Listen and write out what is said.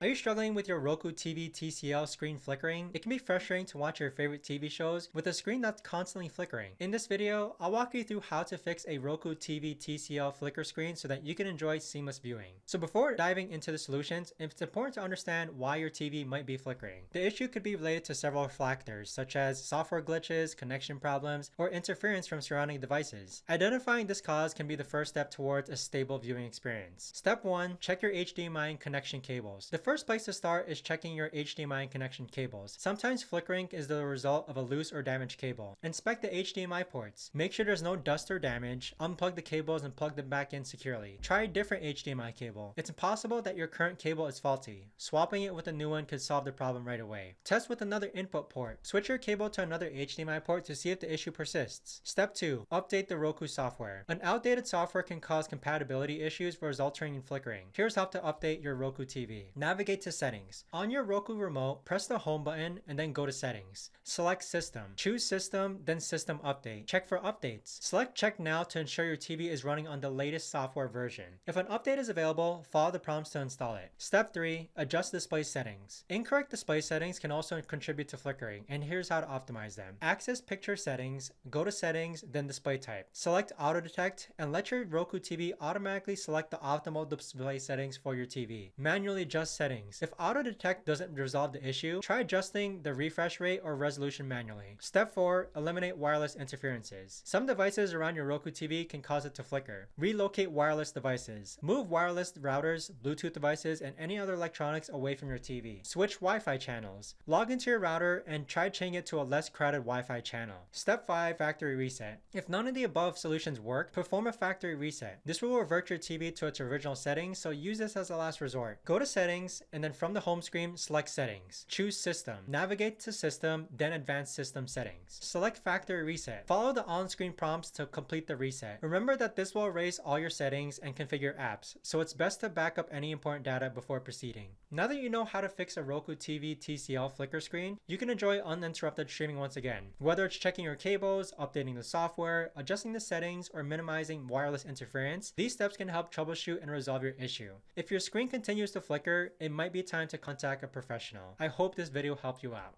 Are you struggling with your Roku TV TCL screen flickering? It can be frustrating to watch your favorite TV shows with a screen that's constantly flickering. In this video, I'll walk you through how to fix a Roku TV TCL flicker screen so that you can enjoy seamless viewing. So before diving into the solutions, it's important to understand why your TV might be flickering. The issue could be related to several factors such as software glitches, connection problems, or interference from surrounding devices. Identifying this cause can be the first step towards a stable viewing experience. Step 1. Check your HDMI and connection cables. The first place to start is checking your HDMI and connection cables. Sometimes flickering is the result of a loose or damaged cable. Inspect the HDMI ports. Make sure there's no dust or damage. Unplug the cables and plug them back in securely. Try a different HDMI cable. It's possible that your current cable is faulty. Swapping it with a new one could solve the problem right away. Test with another input port. Switch your cable to another HDMI port to see if the issue persists. Step 2. Update the Roku software. An outdated software can cause compatibility issues resulting in flickering. Here's how to update your Roku TV. Navigate to Settings. On your Roku remote, press the Home button and then go to Settings. Select System. Choose System, then System Update. Check for updates. Select Check Now to ensure your TV is running on the latest software version. If an update is available, follow the prompts to install it. Step 3. Adjust display settings. Incorrect display settings can also contribute to flickering, and here's how to optimize them. Access Picture Settings, go to Settings, then Display Type. Select Auto Detect and let your Roku TV automatically select the optimal display settings for your TV. Manually adjust settings. If Auto Detect doesn't resolve the issue, try adjusting the refresh rate or resolution manually. Step 4. Eliminate wireless interferences. Some devices around your Roku TV can cause it to flicker. Relocate wireless devices. Move wireless routers, Bluetooth devices, and any other electronics away from your TV. Switch Wi-Fi channels. Log into your router and try changing it to a less crowded Wi-Fi channel. Step 5. Factory reset. If none of the above solutions work, perform a factory reset. This will revert your TV to its original settings, so use this as a last resort. Go to Settings, and then from the home screen, select Settings. Choose System. Navigate to System, then Advanced System Settings. Select Factory Reset. Follow the on-screen prompts to complete the reset. Remember that this will erase all your settings and configure apps, so it's best to back up any important data before proceeding. Now that you know how to fix a Roku TV TCL flicker screen, you can enjoy uninterrupted streaming once again. Whether it's checking your cables, updating the software, adjusting the settings, or minimizing wireless interference, these steps can help troubleshoot and resolve your issue. If your screen continues to flicker, it might be time to contact a professional. I hope this video helped you out.